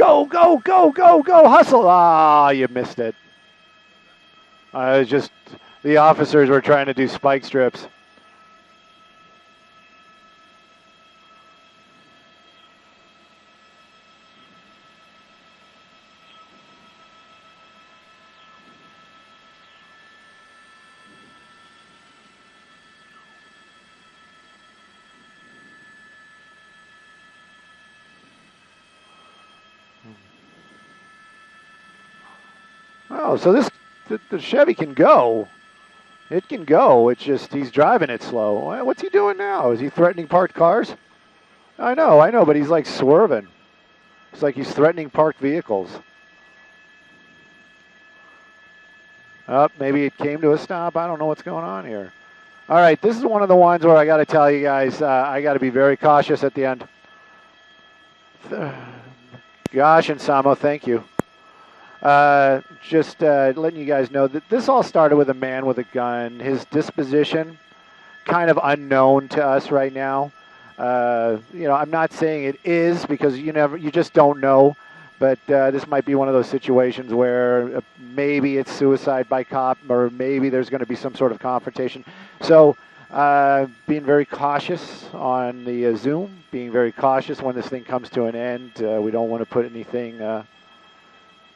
Go, go, go, go, go, hustle. Ah, you missed it. Just the officers were trying to do spike strips. Oh, so the Chevy can go. It can go. It's just he's driving it slow. What's he doing now? Is he threatening parked cars? I know, but he's like swerving. It's like he's threatening parked vehicles. Maybe it came to a stop. I don't know what's going on here. All right, this is one of the ones where I got to tell you guys, I got to be very cautious at the end. Gosh and Samo, thank you. Just letting you guys know that this all started with a man with a gun. His disposition, kind of unknown to us right now. I'm not saying it is because you just don't know. But this might be one of those situations where maybe it's suicide by cop, or maybe there's going to be some sort of confrontation. So being very cautious on the Zoom, being very cautious when this thing comes to an end. We don't want to put anything,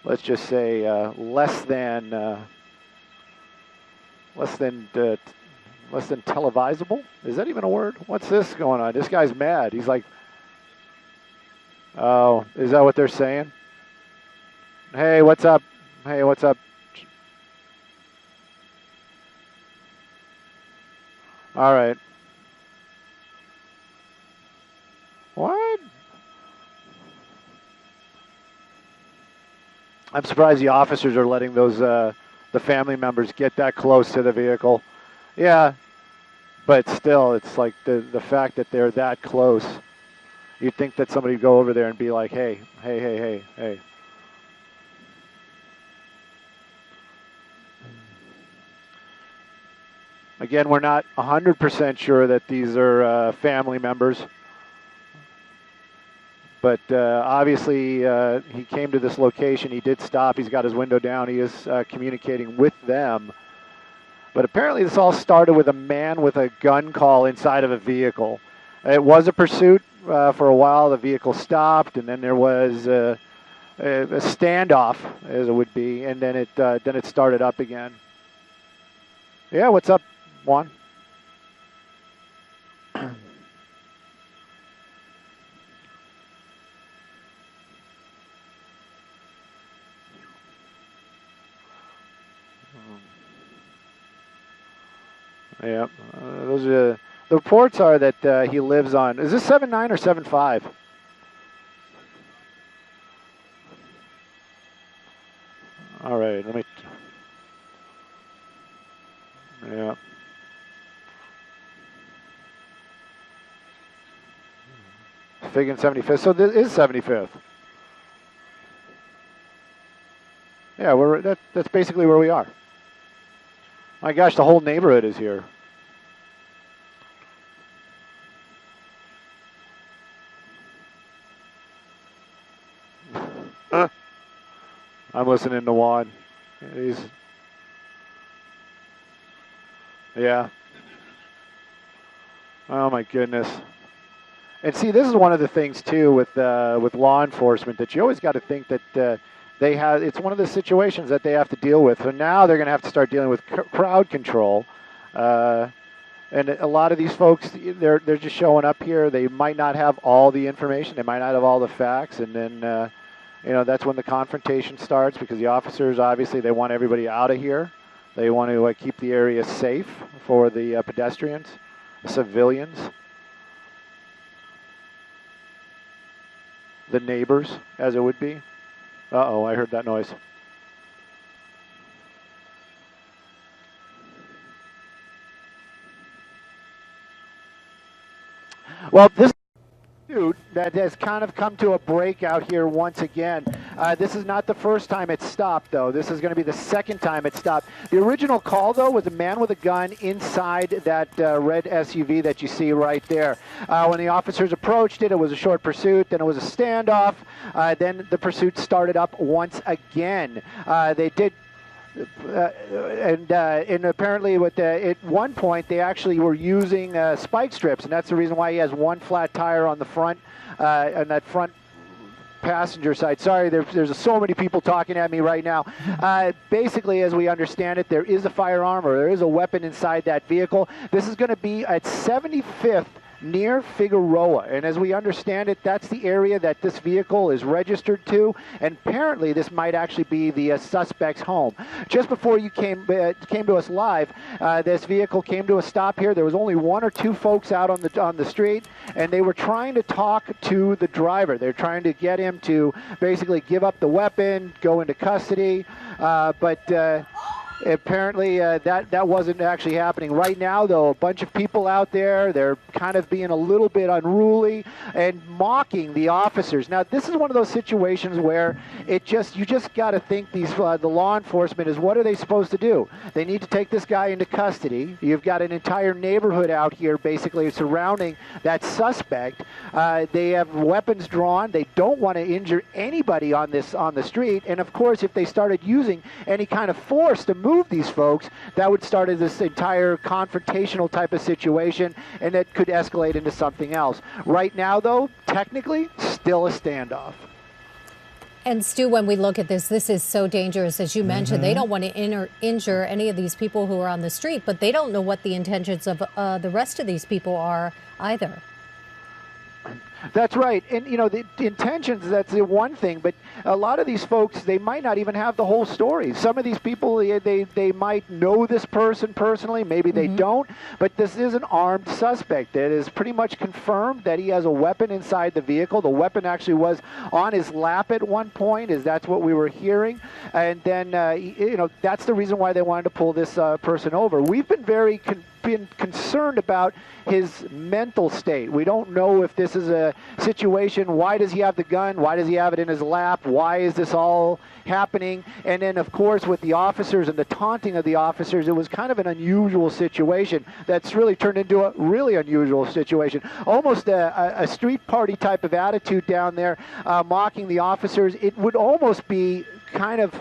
let's just say, less than televisable. Is that even a word? What's this going on? This guy's mad. He's like, oh, is that what they're saying? Hey, what's up? Hey, what's up? All right. What? I'm surprised the officers are letting those the family members get that close to the vehicle. Yeah, but still, it's like the fact that they're that close. You'd think that somebody would go over there and be like, hey, hey, hey, hey, hey. Again, we're not 100% sure that these are family members. But obviously, he came to this location. He did stop. He's got his window down. He is communicating with them. But apparently this all started with a man with a gun call inside of a vehicle. It was a pursuit for a while. The vehicle stopped, and then there was a standoff, as it would be, and then it started up again. Yeah, what's up, Juan? Yeah, those are the reports are that he lives on. Is this 7-9 or 7-5? All right, let me. Yeah. Fig and 75th. So this is 75th. Yeah, that's basically where we are. My gosh, the whole neighborhood is here. I'm listening to Juan. Yeah. Oh my goodness. And see, this is one of the things too with law enforcement that you always got to think that they have. It's one of the situations that they have to deal with. So now they're going to have to start dealing with crowd control. And a lot of these folks, they're just showing up here. They might not have all the information. They might not have all the facts, and then that's when the confrontation starts because the officers obviously they want everybody out of here. They want to keep the area safe for the pedestrians, civilians, the neighbors, as it would be. Uh-oh, I heard that noise. Well, this dude that has kind of come to a breakout here once again. This is not the first time it stopped, though. This is going to be the second time it stopped. The original call, though, was a man with a gun inside that red SUV that you see right there. When the officers approached it, it was a short pursuit, then it was a standoff, then the pursuit started up once again. They did and apparently at one point they actually were using spike strips, and that's the reason why he has one flat tire on the front, on that front passenger side. Sorry, there's so many people talking at me right now. Basically, as we understand it, there is a firearm or there is a weapon inside that vehicle. This is going to be at 75th near Figueroa, and as we understand it, that's the area that this vehicle is registered to, and apparently this might actually be the suspect's home. Just before you came to us live, this vehicle came to a stop here. There was only one or two folks out on the street, and they were trying to talk to the driver. They're trying to get him to basically give up the weapon, go into custody, but apparently that wasn't actually happening. Right now, though, a bunch of people out there, they're kind of being a little bit unruly and mocking the officers. Now, this is one of those situations where you just got to think the law enforcement is, what are they supposed to do? They need to take this guy into custody. You've got an entire neighborhood out here basically surrounding that suspect. They have weapons drawn. They don't want to injure anybody on the street. And of course, if they started using any kind of force to move these folks, that would start as this entire confrontational type of situation, and it could escalate into something else. Right now, though, technically, still a standoff. And Stu, when we look at this is so dangerous, as you mentioned. They don't want to injure any of these people who are on the street, but they don't know what the intentions of the rest of these people are either. That's right. And, the intentions, that's the one thing. But a lot of these folks, they might not even have the whole story. Some of these people, they might know this person personally. Maybe they don't. But this is an armed suspect. It is pretty much confirmed that he has a weapon inside the vehicle. The weapon actually was on his lap at one point, that's what we were hearing. And then, that's the reason why they wanted to pull this person over. We've been very concerned about his mental state. We don't know if this is a situation. Why does he have the gun? Why does he have it in his lap? Why is this all happening? And then, of course, with the officers and the taunting of the officers, it was kind of an unusual situation that's really turned into a really unusual situation. Almost a street party type of attitude down there, mocking the officers. It would almost be kind of,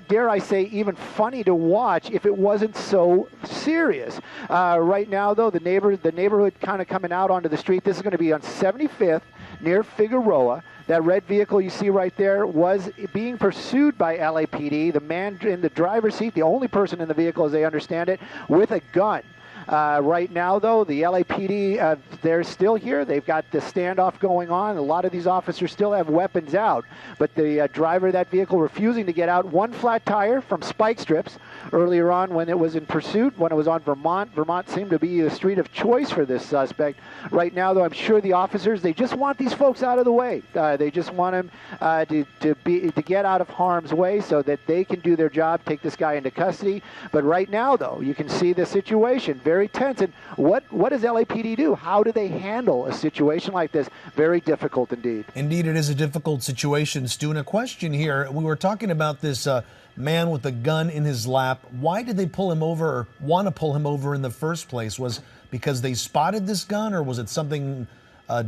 dare I say, even funny to watch if it wasn't so serious. Right now, though, the neighborhood kind of coming out onto the street. This is going to be on 75th near Figueroa. That red vehicle you see right there was being pursued by LAPD. The man in the driver's seat, the only person in the vehicle, as they understand it, with a gun. Right now, though, the LAPD, they're still here. They've got the standoff going on. A lot of these officers still have weapons out. But the driver of that vehicle refusing to get out. One flat tire from spike strips earlier on when it was in pursuit, when it was on Vermont. Vermont seemed to be the street of choice for this suspect. Right now, though, I'm sure the officers, they just want these folks out of the way. They just want them to get out of harm's way so that they can do their job, take this guy into custody. But right now, though, you can see the situation very tense. And what does LAPD do? How do they handle a situation like this? Very difficult indeed. Indeed, it is a difficult situation, Stu. And a question here, we were talking about this man with a gun in his lap. Why did they pull him over or want to pull him over in the first place? Was because they spotted this gun, or was it something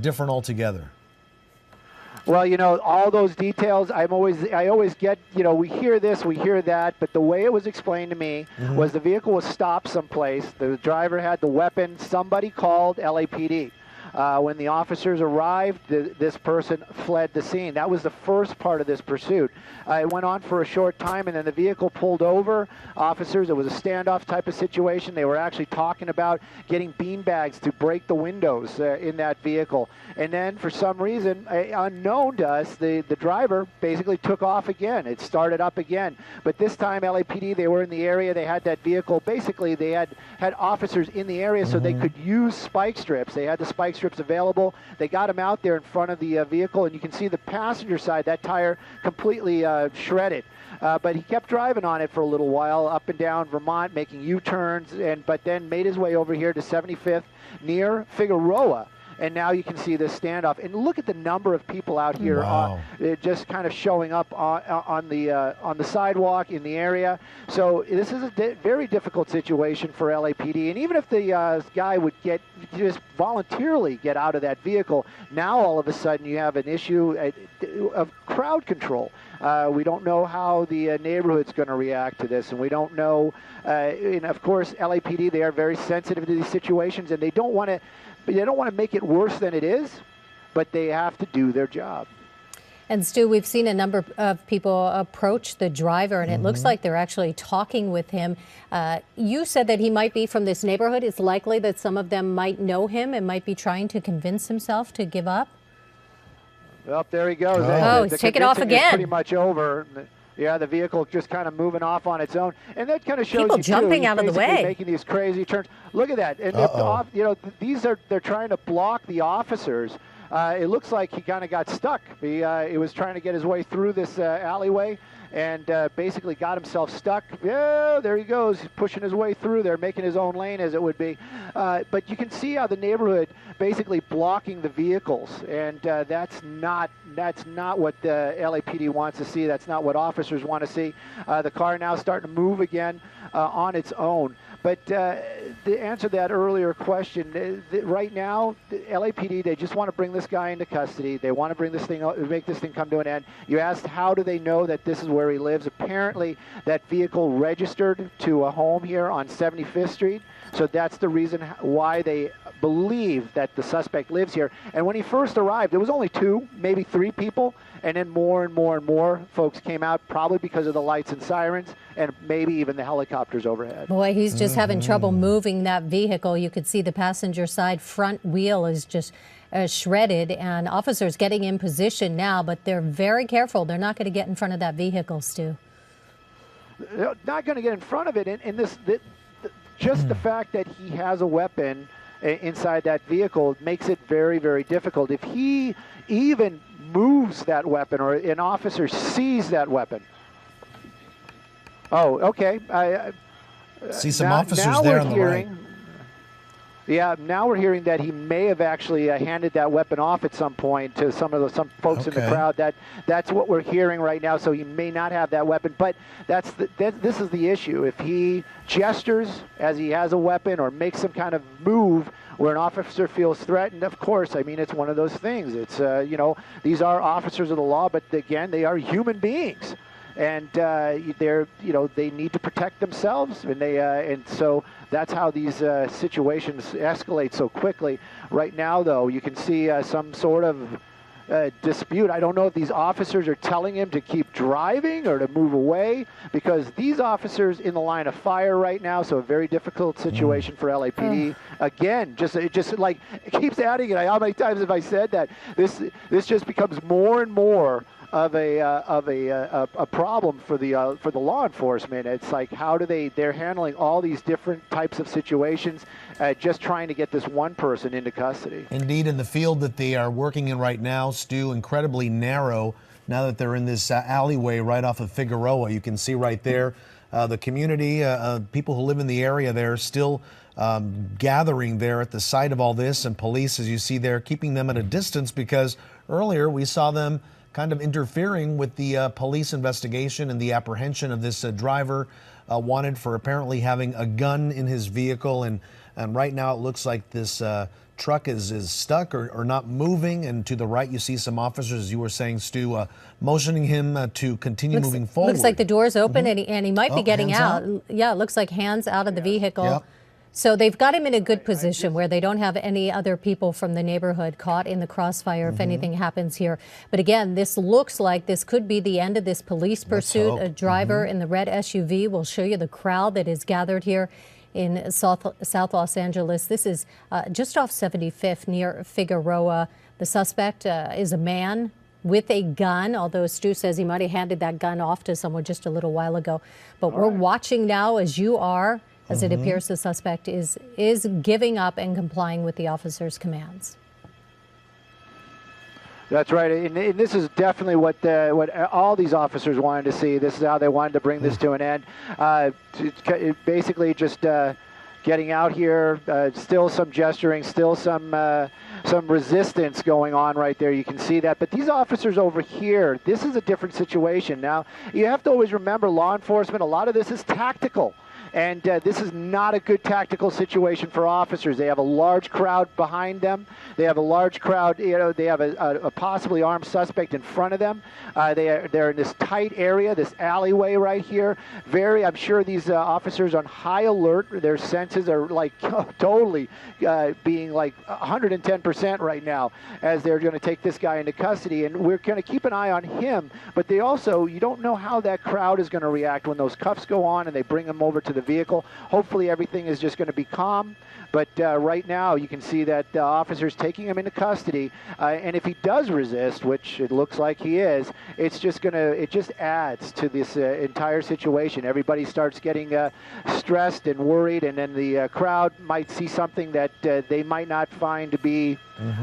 different altogether? Well, all those details, I always get, we hear this, we hear that, but the way it was explained to me was the vehicle was stopped someplace. The driver had the weapon. Somebody called LAPD. When the officers arrived, this person fled the scene. That was the first part of this pursuit. It went on for a short time, and then the vehicle pulled over. Officers, it was a standoff type of situation. They were actually talking about getting beanbags to break the windows in that vehicle. And then, for some reason, unknown to us, the driver basically took off again. It started up again. But this time, LAPD, they were in the area. They had that vehicle. Basically, they had officers in the area so they could use spike strips. They had the spike strips available. They got him out there in front of the vehicle, and you can see the passenger side, that tire completely shredded. But he kept driving on it for a little while, up and down Vermont, making U-turns, but then made his way over here to 75th near Figueroa. and now you can see this standoff. And look at the number of people out here, Wow. just kind of showing up on the sidewalk in the area. So this is a very difficult situation for LAPD. And even if the guy would just voluntarily get out of that vehicle, now all of a sudden you have an issue of crowd control. We don't know how the neighborhood's going to react to this, and we don't know. And of course, LAPD, they are very sensitive to these situations, and they don't want to make it worse than it is, but they have to do their job. And Stu, we've seen a number of people approach the driver, and it looks like they're actually talking with him. You said that he might be from this neighborhood. It's likely that some of them might know him and might be trying to convince himself to give up. Well, there he goes. He's taking off convincing is again. Pretty much over. Yeah, the vehicle just kind of moving off on its own, and that kind of shows people you jumping too, out of the basically way, making these crazy turns. Look at that, and they're trying to block the officers. It looks like he kind of got stuck. He was trying to get his way through this alleyway, and basically got himself stuck. Yeah, there he goes, pushing his way through there, making his own lane, as it would be. But you can see how the neighborhood basically blocking the vehicles, and that's not what the LAPD wants to see. That's not what officers want to see. The car now starting to move again on its own. But to answer that earlier question, right now, the LAPD, they just want to bring this guy into custody. They want to make this thing come to an end. You asked how do they know that this is where he lives. Apparently, that vehicle registered to a home here on 75th Street. So that's the reason why they believe that the suspect lives here. And when he first arrived, there was only 2, maybe 3 people, and then more and more and more folks came out, probably because of the lights and sirens, and maybe even the helicopters overhead. Boy, he's just having trouble moving that vehicle. You could see the passenger side front wheel is just shredded, and officers getting in position now, but they're very careful. They're not going to get in front of that vehicle, Stu. They're not going to get in front of it, and just the fact that he has a weapon inside that vehicle makes it very, very difficult. If he even moves that weapon, or an officer sees that weapon. Oh, okay. See some officers there on the right. Yeah, now we're hearing that he may have actually handed that weapon off at some point to some folks in the crowd. That's what we're hearing right now. So he may not have that weapon, but this is the issue. If he gestures as he has a weapon or makes some kind of move where an officer feels threatened, of course, I mean, it's one of those things. It's these are officers of the law, but again, they are human beings. And they need to protect themselves, and so that's how these situations escalate so quickly. Right now, though, you can see some sort of dispute. I don't know if these officers are telling him to keep driving or to move away, because these officers in the line of fire right now. So a very difficult situation for LAPD. Again, it keeps adding it. How many times have I said that? This just becomes more and more of a problem for the law enforcement. It's like, how do they're handling all these different types of situations, just trying to get this one person into custody. Indeed, in the field that they are working in right now, Stu, incredibly narrow. Now that they're in this alleyway right off of Figueroa, you can see right there the community, people who live in the area there still gathering there at the site of all this, and police, as you see there, keeping them at a distance, because earlier we saw them kind of interfering with the police investigation and the apprehension of this driver wanted for apparently having a gun in his vehicle. And right now it looks like this truck is stuck or not moving. And to the right, you see some officers, as you were saying, Stu, motioning him to continue moving forward. Looks like the door's open, and he might be getting out. Yeah, it looks like hands out of the vehicle. Yep. So they've got him in a good position where they don't have any other people from the neighborhood caught in the crossfire if anything happens here. But again, this looks like this could be the end of this police pursuit. A driver in the red SUV will show you the crowd that is gathered here in South Los Angeles. This is just off 75th near Figueroa. The suspect is a man with a gun, although Stu says he might have handed that gun off to someone just a little while ago. But we're watching now, as you are, as it appears the suspect is giving up and complying with the officer's commands. That's right, and this is definitely what all these officers wanted to see. This is how they wanted to bring this to an end. Basically just getting out here, still some gesturing, still some some resistance going on right there. You can see that. But these officers over here, this is a different situation. Now, you have to always remember law enforcement, a lot of this is tactical. And this is not a good tactical situation for officers. They have a large crowd behind them. They have a large crowd, they have a possibly armed suspect in front of them. They're in this tight area, this alleyway right here. I'm sure these officers are on high alert. Their senses are like totally being like 110% right now as they're going to take this guy into custody. And we're going to keep an eye on him. But you don't know how that crowd is going to react when those cuffs go on and they bring him over to the vehicle. Hopefully everything is just going to be calm. But right now you can see that the officer's taking him into custody. And if he does resist, which it looks like he is, it just adds to this entire situation. Everybody starts getting stressed and worried, and then the crowd might see something that they might not find to be,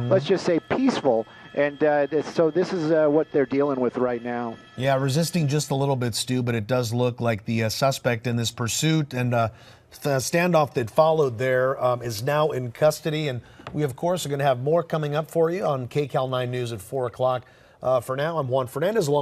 let's just say, peaceful. And so this is what they're dealing with right now. Yeah, resisting just a little bit, Stu, but it does look like the suspect in this pursuit and the standoff that followed there is now in custody. And we, of course, are going to have more coming up for you on KCAL 9 News at 4 o'clock. For now, I'm Juan Fernandez along with